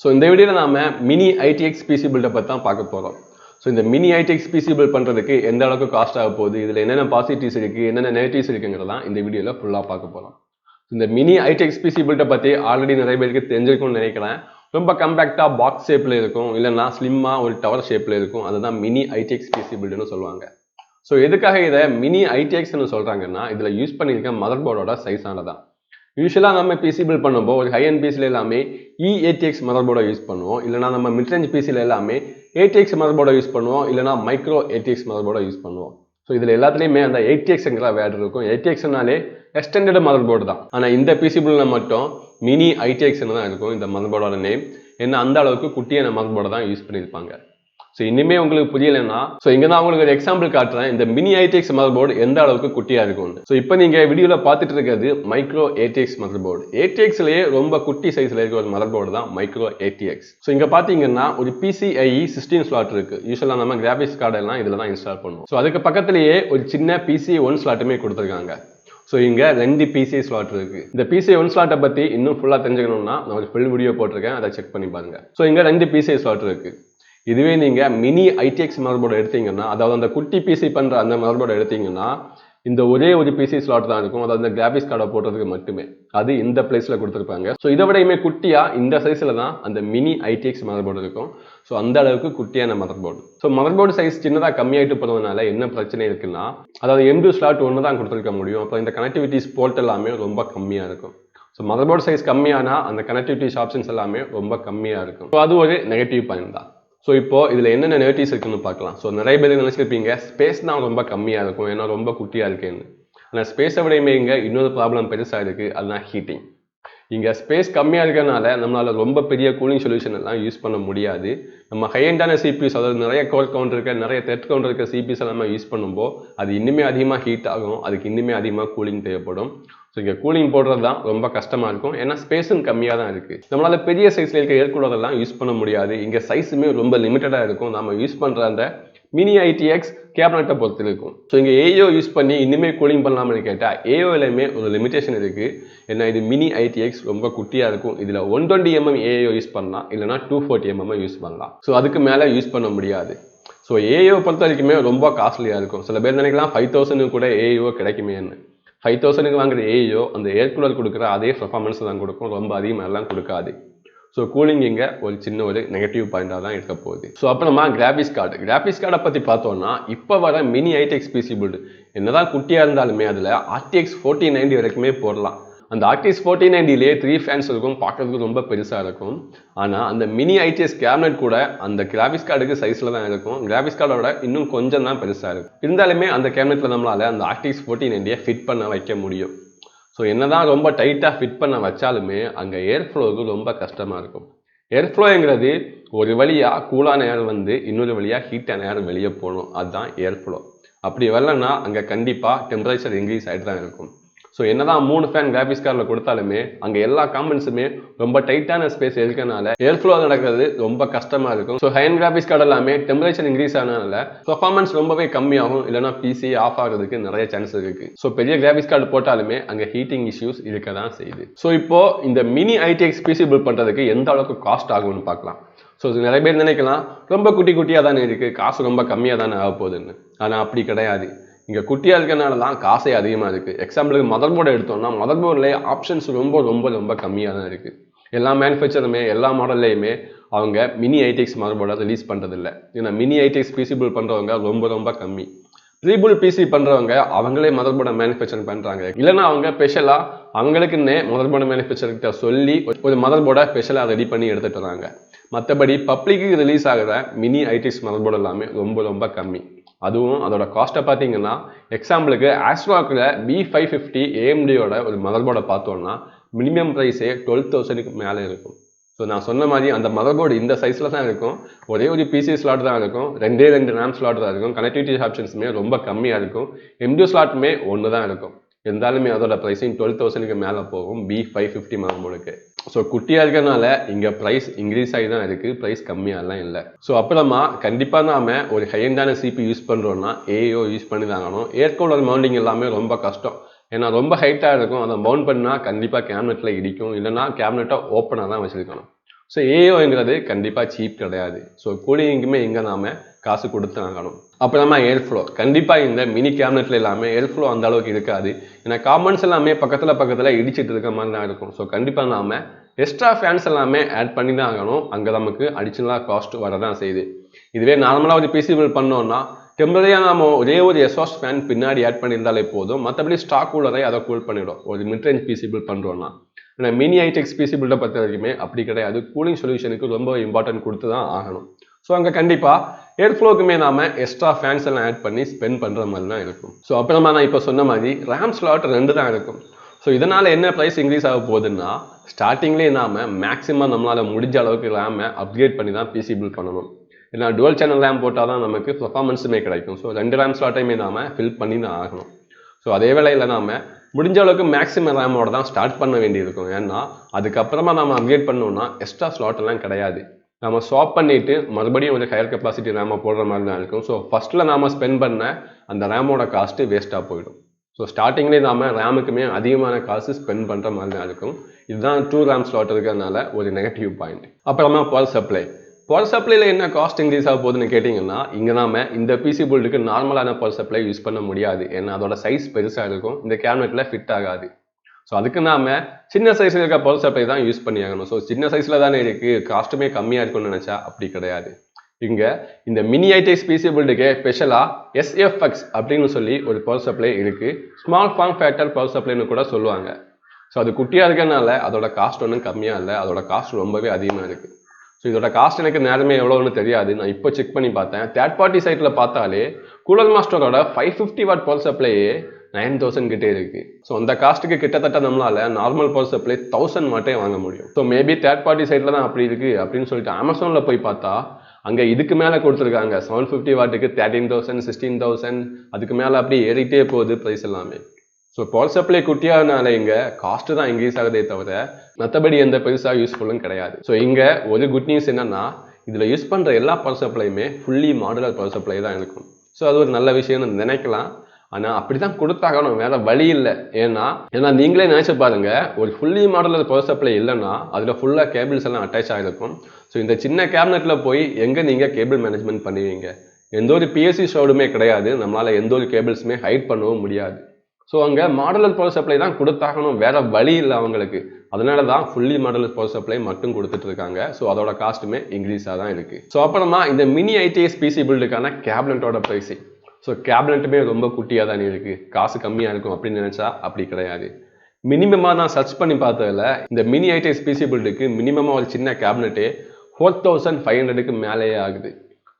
So இந்த வீடியோவில் நாம் மினி ஐடிஎக்ஸ் பிசி பில்டை பற்றி தான் பார்க்க போகிறோம். ஸோ இந்த மினி ஐடிஎக்ஸ் பிசி பில்ட் பண்ணுறதுக்கு எந்த அளவுக்கு காஸ்ட் ஆக போகுது, இதில் என்னென்ன பாசிட்டிவ்ஸ் இருக்குது, என்னென்ன நெகட்டிவ்ஸ் இருக்குங்கிறதான் இந்த வீடியோவில் ஃபுல்லாக பார்க்க போகிறோம். இந்த மினி ஐடிஎக்ஸ் பிசி பில்டை பற்றி ஆல்ரெடி நிறைய பேருக்கு தெரிஞ்சிருக்கும்னு நினைக்கிறேன். ரொம்ப கம்பேக்டாக பாக்ஸ் ஷேப்பில் இருக்கும், இல்லைன்னா ஸ்லிம்மாக ஒரு டவர் ஷேப்பில் இருக்கும். அதுதான் மினி ஐடிஎக்ஸ் பிசி பில்டுன்னு சொல்லுவாங்க. ஸோ எதுக்காக இதை மினி ஐடிஎக்ஸ்னு சொல்கிறாங்கன்னா, இதில் யூஸ் பண்ணியிருக்க மதர் போர்டோட சைஸானதான். யூஸ்வலாக நம்ம பிசி பில்ட் பண்ணும்போது ஒரு ஹை அண்ட் பிசியில் எல்லாமே இஏடிஎக்ஸ் மதர் போர்டை யூஸ் பண்ணுவோம், இல்லைனா நம்ம மிட்ரேஞ்ச் பிசியில் எல்லாமே ஏடிஎக்ஸ் மதர் போர்டை யூஸ் பண்ணுவோம், இல்லைனா மைக்ரோ ஏடிஎக்ஸ் மதர் போர்டை யூஸ் பண்ணுவோம். ஸோ இதில் எல்லாத்துலேயுமே அந்த ஏடிஎக்ஸ்ங்கிற வேர்டு இருக்கும். ஏடிஎக்ஸ்னாலே எக்ஸ்டெண்டட் மதர் போர்டு தான். ஆனால் இந்த பிசி பில்டில் மட்டும் மினி ஐடிஎக்ஸ்னு தான் இருக்கும் இந்த மதர் போர்டோட நேம். என்ன அந்த அளவுக்கு குட்டியான மதர் போர்டை தான் யூஸ் பண்ணியிருப்பாங்க. ஸோ இனிமே உங்களுக்கு புரியலைன்னா, ஸோ இங்கே நான் உங்களுக்கு ஒரு எக்ஸாம்பிள் காட்டுறேன் இந்த மினி ஐடிஎக்ஸ் மதர் போர்டு எந்த அளவுக்கு குட்டியாக இருக்கும்னு. ஸோ இப்போ நீங்கள் வீடியோவில் பார்த்துட்டு இருக்கிறது மைக்ரோ ஏடிஎக்ஸ் மதர் போர்டு. ஏடிஎக்ஸ்லேயே ரொம்ப குட்டி சைஸில் இருக்க ஒரு மதர் போர்டு தான் மைக்ரோ ஏடிஎக்ஸ். ஸோ இங்கே பார்த்தீங்கன்னா ஒரு PCIe 16 ஸ்லாட் இருக்குது. யூஸ்வலாக நம்ம கிராஃபிக்ஸ் கார்டு எல்லாம் இதில் தான் இன்ஸ்டால் பண்ணுவோம். ஸோ அதுக்கு பக்கத்துலேயே ஒரு சின்ன PCIe 1 ஸ்லாட்டுமே கொடுத்துருக்காங்க. ஸோ இங்கே 2 PCIe ஸ்லாட் இருக்குது. இந்த PCIe 1 ஸ்லாட்டை பற்றி இன்னும் ஃபுல்லாக தெரிஞ்சுக்கணும்னா நான் ஒரு ஃபுல் வீடியோ போட்டிருக்கேன், அதை செக் பண்ணி பாருங்கள். ஸோ இங்கே 2 PCIe ஸ்லாட் இருக்குது. இதுவே நீங்கள் மினி ஐடிஎக்ஸ் மதர் போர்டு எடுத்தீங்கன்னா, அதாவது அந்த குட்டி பிசி பண்ணுற அந்த மதர் போர்டு எடுத்தீங்கன்னா, இந்த ஒரே ஒரு பிசி ஸ்லாட் தான் இருக்கும். அதாவது இந்த கிராஃபிக்ஸ் கார்டை போடுறதுக்கு மட்டுமே. அது இந்த பிளேஸில் கொடுத்துருப்பாங்க. ஸோ இதை விடையுமே குட்டியாக இந்த சைஸில் தான் அந்த மினி ஐடிஎக்ஸ் மதர் போர்டு இருக்கும். ஸோ அந்த அளவுக்கு குட்டியான mother board. So mother board size சின்னதாக கம்மியாகிட்டு போகிறதுனால என்ன பிரச்சனை இருக்குன்னா, அதாவது M2 ஸ்லாட் ஒன்று தான் கொடுத்துருக்க முடியும். அப்புறம் இந்த கனெக்டிவிட்டிஸ் போர்ட் எல்லாமே ரொம்ப கம்மியாக இருக்கும். ஸோ மதர் போர்டு சைஸ் கம்மியானால் அந்த கனெக்டிவிட்டிஸ் ஆப்ஷன்ஸ் எல்லாமே ரொம்ப கம்மியாக இருக்கும். ஸோ அது ஒரு நெகட்டிவ் பாயிண்ட் தான். ஸோ இப்போ இதில் என்னென்ன நெகட்டிவ்ஸ் இருக்குன்னு பார்க்கலாம். ஸோ நிறைய பேர் நினச்சிருப்பீங்க ஸ்பேஸ் தான் ரொம்ப கம்மியாக இருக்கும், ஏன்னா ரொம்ப குட்டியாக இருக்குன்னு. ஆனால் ஸ்பேஸை விடையுமே இங்கே இன்னொரு ப்ராப்ளம் பெருசாக இருக்குது, அதுதான் ஹீட்டிங். இங்கே ஸ்பேஸ் கம்மியாக இருக்கிறனால நம்மளால் ரொம்ப பெரிய கூலிங் சொல்யூஷன் எல்லாம் யூஸ் பண்ண முடியாது. நம்ம ஹையண்டான சிபிஎஸ், அதாவது நிறைய கோர் கவுண்ட் இருக்க, நிறைய த்ரெட் கவுண்ட் இருக்க சிபிஎஸ் எல்லாமே யூஸ் பண்ணும்போது அது இன்னுமே அதிகமாக ஹீட் ஆகும், அதுக்கு இன்னுமே அதிகமாக கூலிங் தேவைப்படும். ஸோ இங்கே கூலிங் போடுறது தான் ரொம்ப கஷ்டமாக இருக்கும், ஏன்னா ஸ்பேஸும் கம்மியாக தான் இருக்குது. நம்மளால் பெரிய சைஸில் இருக்க ஏர் கூலரெல்லாம் யூஸ் பண்ண முடியாது. இங்கே சைஸுமே ரொம்ப லிமிட்டடாக இருக்கும். நம்ம யூஸ் பண்ணுற அந்த மினி ஐடிஎக்ஸ் கேபினட்டை பொறுத்து இருக்கும். ஸோ இங்கே ஏஓ யூஸ் பண்ணி இனிமேல் கூலிங் பண்ணலாம்னு கேட்டால் ஏஓலையுமே ஒரு லிமிடேஷன் இருக்குது. ஏன்னா இது மினி ஐடிஎக்ஸ் ரொம்ப குட்டியாக இருக்கும். இதில் 120 mm ஏஓ யூஸ் பண்ணலாம், இல்லைனா 240 mm யூஸ் பண்ணலாம். ஸோ அதுக்கு மேலே யூஸ் பண்ண முடியாது. ஸோ ஏஓ பொறுத்த வரைக்குமே ரொம்ப காஸ்ட்லியாக இருக்கும். சில பேர் நினைக்கலாம் 5000 கூட ஏஓ கிடைக்குமேன்னு. 5000 வாங்குற ஏஓ அந்த ஏர் கூலர் கொடுக்குற அதே பர்ஃபார்மன்ஸ் தான் கொடுக்கும், ரொம்ப அதிகமாகலாம் கொடுக்காது. ஸோ கூலிங் இங்கே ஒரு சின்ன ஒரு நெகட்டிவ் பாயிண்டாக தான் இருக்க போகுது. ஸோ அப்புறமா கிராஃபிக்ஸ் கார்டை பற்றி பார்த்தோம்னா, இப்போ வர மினி ஐடிஎக்ஸ் பிசி பில்டு என்னதான் குட்டியாக இருந்தாலுமே அதில் RTX 4090 வரைக்குமே போடலாம். அந்த RTX 4090லேயே 3 ஃபேன்ஸ் இருக்கும், பார்க்கறதுக்கு ரொம்ப பெருசாக இருக்கும். ஆனால் அந்த மினி ஐடிஎஸ் கேபினட் கூட அந்த கிராஃபிக்ஸ் கார்டுக்கு சைஸில் தான் இருக்கும். கிராஃபிக்ஸ் கார்டோட இன்னும் கொஞ்சம் தான் பெருசாக இருக்கும். இருந்தாலுமே அந்த கேபினெட்டில் நம்மளால் அந்த RTX 4090 ஃபிட் பண்ண வைக்க முடியும். ஸோ என்னதான் ரொம்ப டைட்டாக ஃபிட் பண்ண வச்சாலுமே அங்கே ஏர் ஃப்ளோவுக்கு ரொம்ப கஷ்டமாக இருக்கும். ஏர் ஃப்ளோங்கிறது ஒரு வழியாக கூலான ஏர் வந்து இன்னொரு வழியாக ஹீட்டான ஏர் வெளியே போகணும், அதுதான் ஏர் ஃப்ளோ. அப்படி வரலன்னா அங்கே கண்டிப்பாக டெம்பரேச்சர் இன்க்ரீஸ் ஆகிட்டு தான் இருக்கும். ஸோ என்னதான் 3 ஃபேன் கிராஃபிக்ஸ் கார்டில் கொடுத்தாலுமே அங்கே எல்லா காம்பனன்ஸுமே ரொம்ப டைட்டான ஸ்பேஸ் இருக்கனால ஏர் ஃப்ளோ நடக்கிறது ரொம்ப கஷ்டமாக இருக்கும். So high and graphics card எல்லாமே டெம்பரேச்சர் இன்க்ரீஸ் ஆனதுனால பர்ஃபார்மன்ஸ் ரொம்பவே கம்மியாகும், இல்லைனா பிசி ஆஃப் ஆகிறதுக்கு நிறைய சான்ஸ் இருக்கு. ஸோ பெரிய கிராஃபிக்ஸ் கார்டு போட்டாலுமே அங்கே ஹீட்டிங் இஷ்யூஸ் இருக்க தான் செய்யுது. ஸோ இப்போ இந்த மினி ஐடிஎக்ஸ் பிசி பில்ட் பண்ணுறதுக்கு எந்த அளவுக்கு காஸ்ட் ஆகும்னு பார்க்கலாம். ஸோ நிறைய பேர் நினைக்கலாம் ரொம்ப குட்டியாக தானே இருக்குது, காசு ரொம்ப கம்மியாக தானே ஆக போகுதுன்னு. ஆனால் அப்படி கிடையாது. இங்கே குட்டியாக இருக்கிறனால தான் காசே அதிகமாக இருக்குது. எக்ஸாம்பிளுக்கு மதர் போர்டு எடுத்தோம்னா மதர் போர்டில் ஆப்ஷன்ஸ் ரொம்ப கம்மியாக தான் இருக்குது. எல்லா மேனுஃபேக்சருமே எல்லா மாடல்லையுமே அவங்க மினி ஐடிஎக்ஸ் மதர் போர்டை ரிலீஸ் பண்ணுறதில்ல. ஏன்னா மினி ஐடிஎக்ஸ் பிசி பில்ட் பண்ணுறவங்க ரொம்ப கம்மி. ப்ரீபுல் பிசி பண்ணுறவங்க அவங்களே மதர் போர்டை மேனுஃபேக்சர் பண்ணுறாங்க, இல்லைனா அவங்க ஸ்பெஷலாக அவங்களுக்குன்னே மதர் போர்டு மேனுஃபேக்சர்கிட்ட சொல்லி ஒரு மதர் போர்டை ஸ்பெஷலாக ரெடி பண்ணி எடுத்துகிட்டு வராங்க. மற்றபடி பப்ளிக்கு ரிலீஸ் ஆகிற மினி ஐடிஎக்ஸ் மதர் போர்டு எல்லாமே ரொம்ப கம்மி. அதுவும் அதோட காஸ்ட்டை பார்த்தீங்கன்னா, எக்ஸாம்பிளுக்கு ஆஸ்ட்ராக்கில் B550 AMDயோட ஒரு மதர் போர்டை பார்த்தோன்னா மினிமம் ப்ரைஸே 12,000க்கு மேலே இருக்கும். ஸோ நான் சொன்ன மாதிரி அந்த மதர் போர்டு இந்த சைஸில் தான் இருக்கும். ஒரே ஒரு பிசி ஸ்லாட் தான் இருக்கும், 2 RAM ஸ்லாட் தான் இருக்கும். கனெக்டிவிட்டி ஆப்ஷன்ஸுமே ரொம்ப கம்மியாக இருக்கும். M2 ஸ்லாட்டுமே ஒன்று தான் இருக்கும். இருந்தாலுமே அதோட ப்ரைஸிங் 12,000க்கு மேலே போகும் B550 மதர் போர்டுக்கு. ஸோ குட்டியாக இருக்கிறனால இங்கே ப்ரைஸ் இன்க்ரீஸ் ஆகி தான் இருக்குது, ப்ரைஸ் கம்மியாகலாம் இல்லை. ஸோ அப்புறமா கண்டிப்பாக நாம் ஒரு ஹையண்டான சிபி யூஸ் பண்ணுறோன்னா ஏஓ யூஸ் பண்ணி தாங்கணும். ஏர் கூலர் மவுண்டிங் எல்லாமே ரொம்ப கஷ்டம், ஏன்னா ரொம்ப ஹைட்டாக இருக்கும். அதை மவுண்ட் பண்ணால் கண்டிப்பாக கேபினெட்டில் இடிக்கும், இல்லைனா கேபினெட்டை ஓப்பனாக தான் வச்சுருக்கணும். ஸோ ஏஓங்கிறது கண்டிப்பாக சீப் கிடையாது. ஸோ கூலிங்குமே இங்கே நாம் காசு கொடுத்து ஆகணும். அப்புறமா ஏர் ஃப்ளோ, கண்டிப்பாக இந்த மினி கேபினெட்டில் எல்லாமே ஏர் ஃப்ளோ அந்த அளவுக்கு இருக்காது. ஏன்னா காம்பன்ஸ் எல்லாமே பக்கத்தில் இடிச்சிட்டு இருக்க மாதிரி தான் இருக்கும். ஸோ கண்டிப்பாக நாம் எக்ஸ்ட்ரா ஃபேன்ஸ் எல்லாமே ஆட் பண்ணி தான் ஆகணும். அங்கே நமக்கு அடிஷ்னலாக காஸ்ட் வரதான் செய்யுது. இதுவே நார்மலாக ஒரு பிசி பில்ட் பண்ணோம்னா டெம்பரரியாக நாம் ஒரே ஒரு எக்ஸாஸ்ட் ஃபேன் பின்னாடி ஆட் பண்ணியிருந்தாலே போதும். மற்றபடி ஸ்டாக் கூலரை அதை கூல் பண்ணிவிடும் ஒரு மிட்ரேஞ்ச் பிசி பில்ட் பண்ணுறோன்னா. ஏன்னா மினி ஐடெக்ஸ் பிசி பில்டை பொறுத்த வரைக்குமே அப்படி கிடையாது. கூலிங் சொல்யூஷனுக்கு ரொம்ப இம்பார்ட்டன்ட் கொடுத்து தான் ஆகணும். ஸோ அங்கே கண்டிப்பாக ஏர் ஃப்ளோக்குமே நாம் எக்ஸ்ட்ரா ஃபேன்ஸ் எல்லாம் ஆட் பண்ணி ஸ்பெண்ட் பண்ணுற மாதிரி தான் இருக்கும். ஸோ அப்புறமா நான் இப்போ சொன்ன மாதிரி ரேம் ஸ்லாட் 2 தான் இருக்கும். ஸோ இதனால் என்ன ப்ரைஸ் இன்க்ரீஸ் ஆக போகுதுன்னா ஸ்டார்டிங்லேயே நாம் மேக்ஸிமம் நம்மளால் முடிஞ்ச அளவுக்கு ரேமை அப்கிரேட் பண்ணி தான் பிசி பில்ட் பண்ணணும். ஏன்னா டுவல் சேனல் ரேம் போட்டால் தான் நமக்கு பர்ஃபார்மன்ஸுமே கிடைக்கும். ஸோ 2 ரேம் ஸ்லாட்டையுமே நாம் ஃபில் பண்ணி தான் ஆகணும். ஸோ அதே வேளையில் நாம் முடிஞ்ச அளவுக்கு மேக்ஸிமம் ரேமோட தான் ஸ்டார்ட் பண்ண வேண்டியிருக்கும். ஏன்னா அதுக்கப்புறமா நம்ம அப்கிரேட் பண்ணோம்னா எக்ஸ்ட்ரா ஸ்லாட் எல்லாம் கிடையாது. நம்ம ஸ்வாப் பண்ணிவிட்டு மறுபடியும் ஒரு ஹையர் கெப்பாசிட்டி ரேமை போடுற மாதிரி தான் இருக்கும். ஸோ ஃபஸ்ட்டில் நாம் ஸ்பெண்ட் பண்ண அந்த ரேமோட காஸ்ட்டு வேஸ்ட்டாக போயிடும். ஸோ ஸ்டார்டிங்லேயே நாம் ரேமுக்குமே அதிகமான காசு ஸ்பெண்ட் பண்ணுற மாதிரி தான் இருக்கும். இதுதான் 2 ரேம் ஸ்லாட் இருக்கிறதுனால ஒரு நெகட்டிவ் பாயிண்ட். அப்புறமா பவர் சப்ளை. பவர் சப்ளையில் என்ன காஸ்ட் இன்க்ரீஸ் ஆக போகுதுன்னு கேட்டிங்கன்னா இங்கே நாம் இந்த பிசி பில்டுக்கு நார்மலான பவர் சப்ளை யூஸ் பண்ண முடியாது. ஏன்னா அதோட சைஸ் பெருசாக இருக்கும். இந்த கேபினெட்டில் ஃபிட் ஆகாது. ஸோ அதுக்கு நாம் சின்ன சைஸில் இருக்க பவர் சப்ளை தான் யூஸ் பண்ணி ஆகணும். ஸோ சின்ன சைஸில் தானே இருக்குது, காஸ்ட்டுமே கம்மியாக இருக்கும்னு நினச்சா அப்படி கிடையாது. இங்கே இந்த மினி ஐடெக்ஸ் பிசி பில்டுக்கு ஸ்பெஷலாக எஸ்எஃப்எக்ஸ் அப்படின்னு சொல்லி ஒரு பவர் சப்ளை இருக்குது. ஸ்மால் ஃபார்ம் ஃபேக்டர் பவர் சப்ளைன்னு கூட சொல்லுவாங்க. ஸோ அது குட்டியாக இருக்கிறதுனால அதோட காஸ்ட் ஒன்றும் கம்மியாக இல்லை, அதோட காஸ்ட் ரொம்பவே அதிகமாக இருக்குது. ஸோ இதோட காஸ்ட் எனக்கு நேரமே எவ்வளோன்னு தெரியாது. நான் இப்போ செக் பண்ணி பார்த்தேன். தேர்ட் பார்ட்டி சைட்டில் பார்த்தாலே கூலர் மாஸ்டரோட 550 வாட் பவர் சப்ளையே 9000 கிட்டே இருக்குது. ஸோ அந்த காஸ்ட்டுக்கு கிட்டத்தட்ட நம்மளால் நார்மல் பவர் சப்ளை 1000 வாட்டே வாங்க முடியும். ஸோ மேபி தேர்ட் பார்ட்டி சைட்டில் தான் அப்படி இருக்குது அப்படின்னு சொல்லிட்டு அமேசானில் போய் பார்த்தா அங்கே இதுக்கு மேலே கொடுத்துருக்காங்க. 750 வாட்டுக்கு 13,000 16,000 அதுக்கு மேலே அப்படி ஏறிட்டே போகுது ப்ரைஸ் எல்லாமே. ஸோ பவர் சப்ளை குட்டியானால இங்கே காஸ்ட்டு தான் இன்க்ரீஸ் ஆகுதே தவிர மற்றபடி எந்த பெருசாக யூஸ்ஃபுல்லும் கிடையாது. ஸோ இங்கே ஒரு குட் நியூஸ் என்னென்னா இதில் யூஸ் பண்ணுற எல்லா பவர் சப்ளையுமே ஃபுல்லி மாடுலர் பவர் சப்ளை தான் இருக்கும். ஸோ அது ஒரு நல்ல விஷயம்னு நினைக்கலாம். ஆனால் அப்படி தான் கொடுத்தாகணும், வேறு வழி இல்லை. ஏன்னா நீங்களே நினச்சி பாருங்கள், ஒரு ஃபுல்லி மாடுலர் பவர் சப்ளை இல்லைன்னா அதில் ஃபுல்லாக கேபிள்ஸ் எல்லாம் அட்டாச் ஆகிருக்கும். ஸோ இந்த சின்ன கேபினெட்டில் போய் எங்கே நீங்கள் கேபிள் மேனேஜ்மெண்ட் பண்ணுவீங்க? எந்த ஒரு பிஎஸ்சி ஷோடுமே கிடையாது, நம்மளால் எந்த ஒரு கேபிள்ஸுமே ஹைட் பண்ணவும் முடியாது. ஸோ அங்கே மாடுலர் பவர் சப்ளை தான் கொடுத்தாகணும், வேறு வழி இல்லை அவங்களுக்கு. அதனால தான் ஃபுல்லி மாடுலர் பவர் சப்ளை மட்டும் கொடுத்துட்ருக்காங்க. ஸோ அதோட காஸ்ட்டுமே இன்க்ரீஸாக தான் இருக்குது. ஸோ அப்புறமா இந்த மினி ஐடிஎஸ் பிசி பில்டுக்கான கேபினெட்டோட ப்ரைஸிங். ஸோ கேபினெட்டுமே ரொம்ப குட்டியாக தானே இருக்குது, காசு கம்மியாக இருக்கும் அப்படின்னு நினச்சா அப்படி கிடையாது. மினிமமாக நான் சர்ச் பண்ணி பார்த்ததில் இந்த மினி ஐடிஎஸ் பிசி பில்டுக்கு மினிமமாக ஒரு சின்ன கேபினெட்டே 4500க்கு மேலேயே ஆகுது.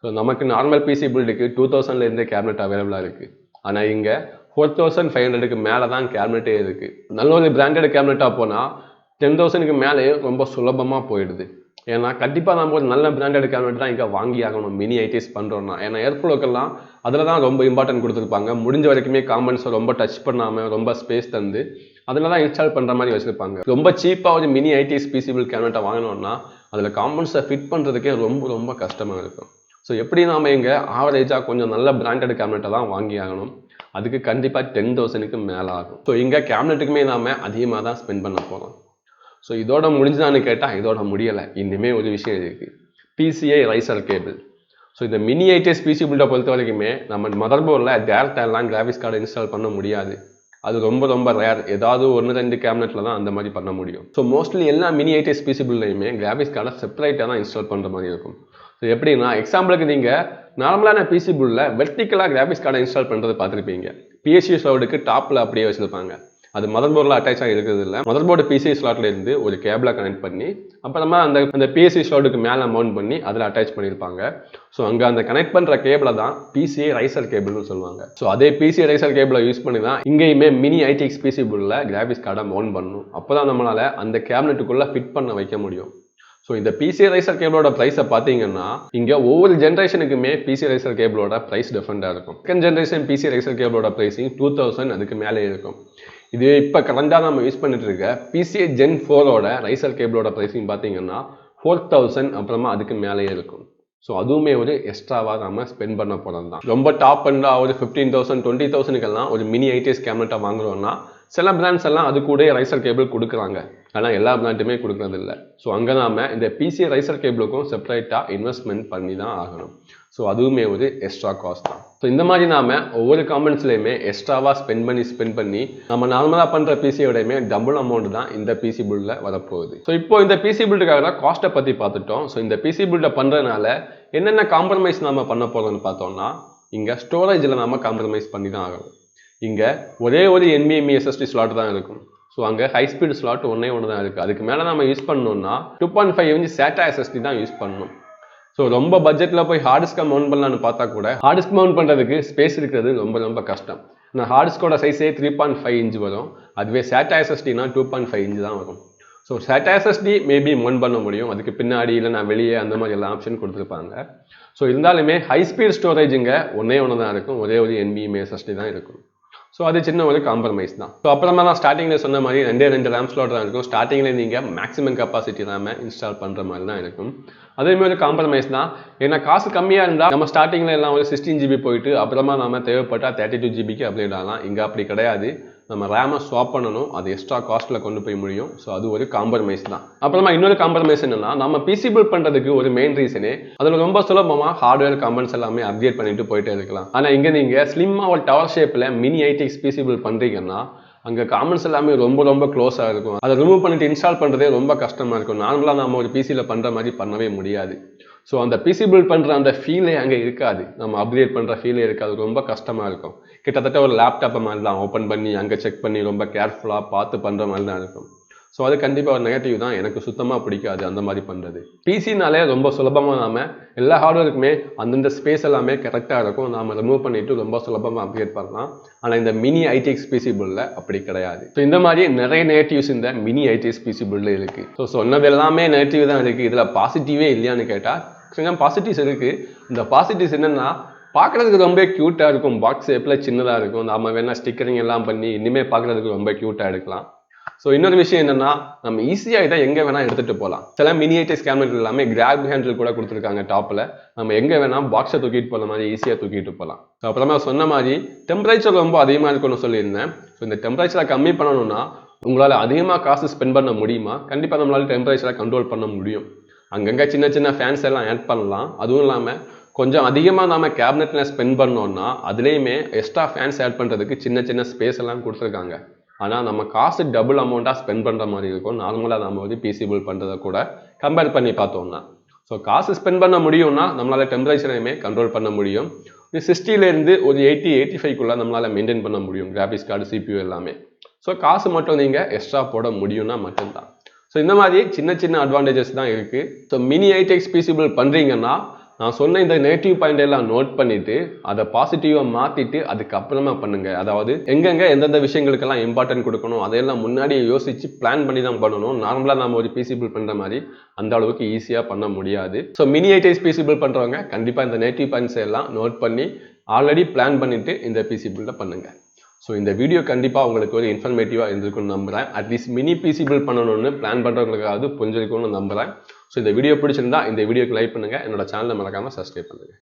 ஸோ நமக்கு நார்மல் பிசி பில்டுக்கு 2000லேருந்தே கேபினெட் அவைலபிளாக இருக்குது. ஆனால் இங்கே 4500க்கு மேலே தான் கேபினெட்டே இருக்குது. நல்ல ஒரு பிராண்டட் கேபினெட்டாக போனால் 10,000க்கு மேலேயே ரொம்ப சுலபமாக போயிடுது. ஏன்னா கண்டிப்பாக நம்ம ஒரு நல்ல பிராண்டட் கேபினெட் தான் இங்கே வாங்கி ஆகணும் மினி ஐடிஎஸ் பண்ணுறோன்னா. ஏன்னா ஏர்ஃப்ளோக்கெல்லாம் அதில் தான் ரொம்ப இம்பார்ட்டன்ட் கொடுத்துருப்பாங்க. முடிஞ்ச வரைக்குமே காம்பன்ஸை ரொம்ப டச் பண்ணாமல் ரொம்ப ஸ்பேஸ் தந்து அதில் தான் இன்ஸ்டால் பண்ணுற மாதிரி வச்சுருப்பாங்க. ரொம்ப சீப்பாக ஒரு மினி ஐடிஎஸ் பிசிபிள் கேபினெட்டை வாங்கினோன்னா அதில் காம்பன்ஸை ஃபிட் பண்ணுறதுக்கே ரொம்ப ரொம்ப கஷ்டமாக இருக்கும். ஸோ எப்படி நாம் இங்கே ஆவரேஜாக கொஞ்சம் நல்ல பிராண்டட் கேபினெட்டை தான் வாங்கி ஆகணும். அதுக்கு கண்டிப்பாக 10,000க்கு மேலே ஆகும். ஸோ இங்கே கேபினெட்டுக்குமே நாம் அதிகமாக தான் ஸ்பெண்ட் பண்ண போகிறோம். ஸோ இதோட முடிஞ்சுதான்னு கேட்டால் இதோட முடியலை. இன்னுமே ஒரு விஷயம் இருக்குது, பிசிஐ ரைசர் கேபிள். ஸோ இந்த மினி ஐடிஎஸ் பிசி பில்டை பொறுத்த வரைக்குமே நம்ம மதர் போர்டில் டேரக்டாலாம் கிராஃபிக்ஸ் கார்டு இன்ஸ்டால் பண்ண முடியாது. அது ரொம்ப ரொம்ப ரேர். ஏதாவது 1-2 கேபினெட்டில் தான் அந்த மாதிரி பண்ண முடியும். ஸோ மோஸ்ட்லி எல்லா மினி ஐடிஎஸ் பிசி பில்லையுமே கிராஃபிக்ஸ் கார்டை செப்பரேட்டாக தான் இன்ஸ்டால் பண்ணுற மாதிரி இருக்கும். ஸோ எப்படின்னா எக்ஸாம்பிளுக்கு நீங்கள் நார்மலான பிசி பில்லில் வெர்டிக்கலாக கிராஃபிக்ஸ் கார்டை இன்ஸ்டால் பண்ணுறது பார்த்துருப்பீங்க. பிஎஸ்சி ஸ்லோடுக்கு டாப்பில் அப்படியே வச்சுருப்பாங்க. அது மதர் போர்டில் அட்டாச்சாக இருக்கிறது இல்லை. மதர் போர்டு பிசிஐ ஸ்லாட்லேருந்து ஒரு கேபிளாக கனெக்ட் பண்ணி அப்புறமா அந்த பிஎஸ்சி ஸ்லாட்டுக்கு மேலே மவுண்ட் பண்ணி அதில் அட்டாச் பண்ணியிருப்பாங்க. ஸோ அங்கே அந்த கனெக்ட் பண்ணுற கேபிளை தான் பிசிஐ ரைசர் கேபிள்னு சொல்லுவாங்க. ஸோ அதே பிசிஐ ரைசர் கேபிளை யூஸ் பண்ணி தான் இங்கேயுமே மினி ஐடிஎக்ஸ் பிசி பில்லில் கிராஃபிக்ஸ் கார்டை மவுண்ட் பண்ணணும். அப்போ தான் நம்மளால் அந்த கேபினெட்டுக்குள்ளே ஃபிட் பண்ண வைக்க முடியும். ஸோ இந்த பிசி ரைசர் கேபிளோட ப்ரைஸை பார்த்தீங்கன்னா இங்கே ஒவ்வொரு ஜென்ரேஷனுக்குமே பிசி ரைசர் கேபிளோட ப்ரைஸ் டிஃப்ரெண்டாக இருக்கும். செகண்ட் ஜென்ரேஷன் பிசி ரைசர் கேபிளோட ப்ரைஸிங் 2000 அதுக்கு மேலே இருக்கும். இது இப்போ கரண்டாக நம்ம யூஸ் பண்ணிட்டு இருக்க பிசிஐ Gen 4ஓட ரைசர் கேபிளோட ப்ரைஸிங் பார்த்தீங்கன்னா 4000 அப்புறமா அதுக்கு மேலேயே இருக்கும். ஸோ அதுவுமே ஒரு எக்ஸ்ட்ராவாக நம்ம ஸ்பெண்ட் பண்ண போகிறது தான். ரொம்ப டாப் அண்டாக ஒரு 15,000 20,000க்கெல்லாம் ஒரு மினி ஐடிஎஸ் கேபினெட்டாக வாங்குறோம்னா சில பிராண்ட்ஸ் எல்லாம் அது கூட ரைசர் கேபிள் கொடுக்குறாங்க. ஆனால் எல்லா பிராண்டுமே கொடுக்குறது இல்லை. ஸோ அங்கே நாம இந்த பிசி ரைசர் கேபிளுக்கும் செப்பரேட்டாக இன்வெஸ்ட்மெண்ட் பண்ணி தான் ஆகணும். ஸோ அதுவுமே ஒரு எக்ஸ்ட்ரா காஸ்ட் தான். ஸோ இந்த மாதிரி நாம ஒவ்வொரு காம்பனன்ட்ஸ்லையுமே எக்ஸ்ட்ராவாக ஸ்பெண்ட் பண்ணி நம்ம நார்மலாக பண்ணுற பிசியோடையுமே டபுள் அமௌண்ட் தான் இந்த பிசி பில்டில் வரப்போகுது. ஸோ இப்போ இந்த பிசி பில்டுக்காக காஸ்ட்டை பற்றி பார்த்துட்டோம். ஸோ இந்த பிசி பில்டை பண்ணுறதுனால என்னென்ன காம்ப்ரமைஸ் நம்ம பண்ண போகிறோம்னு பார்த்தோம்னா, இங்கே ஸ்டோரேஜில் நம்ம காம்ப்ரமைஸ் பண்ணி தான் ஆகணும். இங்கே ஒரே ஒரு NVMe SSD ஸ்லாட் தான் இருக்கும். ஸோ அங்கே ஹை ஸ்பீட் ஸ்லாட் ஒன்று தான் இருக்குது. அதுக்கு மேலே நம்ம யூஸ் பண்ணணும்னா 2.5 inch SATA SSD தான் யூஸ் பண்ணணும். ஸோ ரொம்ப பட்ஜெட்டில் போய் ஹார்ட் டிஸ்கை மவுண்ட் பண்ணலான்னு பார்த்தா கூட ஹார்ட் டிஸ்க் மவுண்ட் பண்ணுறதுக்கு ஸ்பேஸ் இருக்கிறது ரொம்ப கஷ்டம். ஆனால் ஹார்ட் டிஸ்கோட சைஸே 3.5 inch வரும். அதுவே SATA SSDனா 2.5 inch தான் வரும். So SATA SSD maybe mount பண்ண முடியும். அதுக்கு பின்னாடி இல்லை நான் வெளியே அந்த மாதிரி எல்லா ஆப்ஷன் கொடுத்துருப்பாங்க. ஸோ இருந்தாலுமே ஹை ஸ்பீட் ஸ்டோரேஜுங்க ஒன்று தான் இருக்கும். ஒரே ஒரு NVMe SSD தான் இருக்கும். ஸோ அது சின்ன ஒரு காம்ப்ரமைஸ் தான். ஸோ அப்புறமா நான் ஸ்டார்டிங்கில் சொன்ன மாதிரி 2 RAM ஸ்லாட் தான் இருக்கும். ஸ்டார்டிங்கில் நீங்கள் மேக்ஸிமம் கெப்பாசிட்டி RAM இன்ஸ்டால் பண்ணுற மாதிரி தான் இருக்கும். அதேமாதிரி ஒரு காம்ப்ரமைஸ் தான். ஏன்னா காசு கம்மியாக இருந்தால் நம்ம ஸ்டார்டிங்கில் எல்லாம் ஒரு 16 GB போயிட்டு அப்புறமா நம்ம தேவைப்பட்டால் 32 GBக்கு அப்கிரேட் ஆகலாம். இங்கே அப்படி கிடையாது. நம்ம ரேமை ஸ்வாப் பண்ணணும். அது எக்ஸ்ட்ரா காஸ்ட்டில் கொண்டு போய் முடியும். ஸோ அது ஒரு காம்ப்ரமைஸ் தான். அப்புறமா இன்னொரு காம்ப்ரமைஸ் என்னன்னா, நம்ம பிசி பில்ட் பண்ணுறதுக்கு ஒரு மெயின் ரீசனே அதில் ரொம்ப சுலபமாக ஹார்ட்வேர் காம்பனன்ட்ஸ் எல்லாமே அப்கிரேட் பண்ணிட்டு போயிட்டே இருக்கலாம். ஆனால் இங்கே நீங்கள் ஸ்லிம்மாக ஒரு டவர் ஷேப்பில் மினி ITX பிசி பில்ட் பண்ணுறீங்கன்னா அங்கே காம்பனன்ட்ஸ் எல்லாமே ரொம்ப க்ளோஸாக இருக்கும். அதை ரிமூவ் பண்ணிட்டு இன்ஸ்டால் பண்ணுறதே ரொம்ப கஷ்டமாக இருக்கும். நார்மலாக நம்ம ஒரு பிசியில் பண்ணுற மாதிரி பண்ணவே முடியாது. ஸோ அந்த பிசி பில்ட் பண்ணுற அந்த ஃபீலே அங்கே இருக்காது. நம்ம அப்கிரேட் பண்ணுற ஃபீலே இருக்காது. ரொம்ப கஷ்டமாக இருக்கும். கிட்டத்தட்ட ஒரு லேப்டாப்பை மாதிரி தான் ஓப்பன் பண்ணி அங்கே செக் பண்ணி ரொம்ப கேர்ஃபுல்லாக பார்த்து பண்ணுற மாதிரி தான் இருக்கும். ஸோ அது கண்டிப்பாக ஒரு நெகட்டிவ் தான். எனக்கு சுத்தமாக பிடிக்காது அந்த மாதிரி பண்ணுறது. பிசினாலே ரொம்ப சுலபமாக நாம எல்லா ஹார்ட்வேருக்குமே அந்தந்த ஸ்பேஸ் எல்லாமே கரெக்டாக இருக்கும். நாம் ரிமூவ் பண்ணிவிட்டு ரொம்ப சுலபமாக அப்கிரேட் பண்ணலாம். ஆனால் இந்த மினி ITX பிசி பில்டில் அப்படி கிடையாது. ஸோ இந்த மாதிரி நிறைய நெகட்டிவ்ஸ் இந்த மினி ITX பிசி பில்டில் இருக்குது. ஸோ சொன்னது எல்லாமே நெகட்டிவ் தான் இருக்குது. இதில் பாசிட்டிவே இல்லையான்னு கேட்டால் கொஞ்சம் பாசிட்டிவ்ஸ் இருக்குது. இந்த பாசிட்டிவ்ஸ் என்னென்னா, பார்க்குறதுக்கு ரொம்ப க்யூட்டாக இருக்கும். பாக்ஸ் ஷேப்பில் சின்னதாக இருக்கும். நம்ம வேணால் ஸ்டிக்கரிங் எல்லாம் பண்ணி இனிமேல் பார்க்குறதுக்கு ரொம்ப க்யூட்டாக எடுக்கலாம். ஸோ இன்னொரு விஷயம் என்னன்னா, நம்ம ஈஸியாக இதை எங்கே வேணால் எடுத்துகிட்டு போகலாம். சில மினி ITX கேபினெட் எல்லாமே கிராப் ஹேண்டில் கூட கொடுத்துருக்காங்க டாப்பில். நம்ம எங்கே வேணால் பாக்ஸை தூக்கிட்டு போகிற மாதிரி ஈஸியாக தூக்கிட்டு போகலாம். ஸோ அப்புறமா சொன்ன மாதிரி டெம்பரேச்சர் ரொம்ப அதிகமாக இருக்குன்னு சொல்லியிருந்தேன். ஸோ இந்த டெம்பரேச்சரை கம்மி பண்ணணும்னா உங்களால் அதிகமாக காசு ஸ்பெண்ட் பண்ண முடியுமா? கண்டிப்பாக நம்மளால் டெம்பரேச்சரை கண்ட்ரோல் பண்ண முடியும். அங்கங்கே சின்ன ஃபேன்ஸ் எல்லாம் ஆட் பண்ணலாம். அதுவும் இல்லாமல் கொஞ்சம் அதிகமாக நம்ம கேபினெட்டில் ஸ்பெண்ட் பண்ணோம்னா அதுலேயுமே எக்ஸ்ட்ரா ஃபேன்ஸ் ஆட் பண்ணுறதுக்கு சின்ன ஸ்பேஸ் எல்லாம் கொடுத்துருக்காங்க. ஆனால் நம்ம காசு டபுள் அமௌண்ட்டாக ஸ்பெண்ட் பண்ணுற மாதிரி இருக்கும். நார்மலாக நம்ம வந்து பிசி பில்ட் பண்ணுறதை கூட கம்பேர் பண்ணி பார்த்தோம்னா. ஸோ காசு ஸ்பெண்ட் பண்ண முடியும்னா நம்மளால் டெம்பரேச்சரையுமே கண்ட்ரோல் பண்ண முடியும். 60லேருந்து ஒரு 80-85க்குள்ளே நம்மளால் மெயின்டைன் பண்ண முடியும் கிராஃபிக்ஸ் கார்டு CPU எல்லாமே. ஸோ காசு மட்டும் நீங்கள் எக்ஸ்ட்ரா போட முடியும்னா மட்டும்தான். ஸோ இந்த மாதிரி சின்ன அட்வான்டேஜஸ் தான் இருக்குது. So mini ITX PC build பண்ணுறீங்கன்னா நான் சொன்ன இந்த நெகட்டிவ் பாயிண்ட் எல்லாம் நோட் பண்ணிட்டு அதை பாசிட்டிவாக மாற்றிட்டு அதுக்கப்புறமா பண்ணுங்கள். அதாவது எங்கெங்கே எந்தெந்த விஷயங்களுக்கெல்லாம் இம்பார்ட்டன்ட் கொடுக்கணும் அதையெல்லாம் முன்னாடியே யோசித்து பிளான் பண்ணி தான் பண்ணணும். நார்மலாக நம்ம ஒரு பிசி பில்ட் பண்ணுற மாதிரி அந்த அளவுக்கு ஈஸியாக பண்ண முடியாது. So mini ITX PC build பண்ணுறவங்க கண்டிப்பாக இந்த நெகட்டிவ் பாயிண்ட்ஸ் எல்லாம் நோட் பண்ணி ஆல்ரெடி பிளான் பண்ணிவிட்டு இந்த பிசி பில்டை பண்ணுங்கள். ஸோ இந்த வீடியோ கண்டிப்பாக உங்களுக்கு ஒரு இன்ஃபர்மேட்டிவாக இருந்திருக்குன்னு நம்புகிறேன். அட்லீஸ்ட் மினி பிசி பில்ட் பண்ணணும்னு பிளான் பண்ணுறவங்களுக்காவது புரிஞ்சிருக்கும்னு நம்புகிறேன். ஸோ இந்த வீடியோ பிடிச்சிருந்தா இந்த வீடியோக்கு லைக் பண்ணுங்கள். என்னோட சேனலை மறக்காமல் சப்ஸ்கிரைப் பண்ணுங்கள்.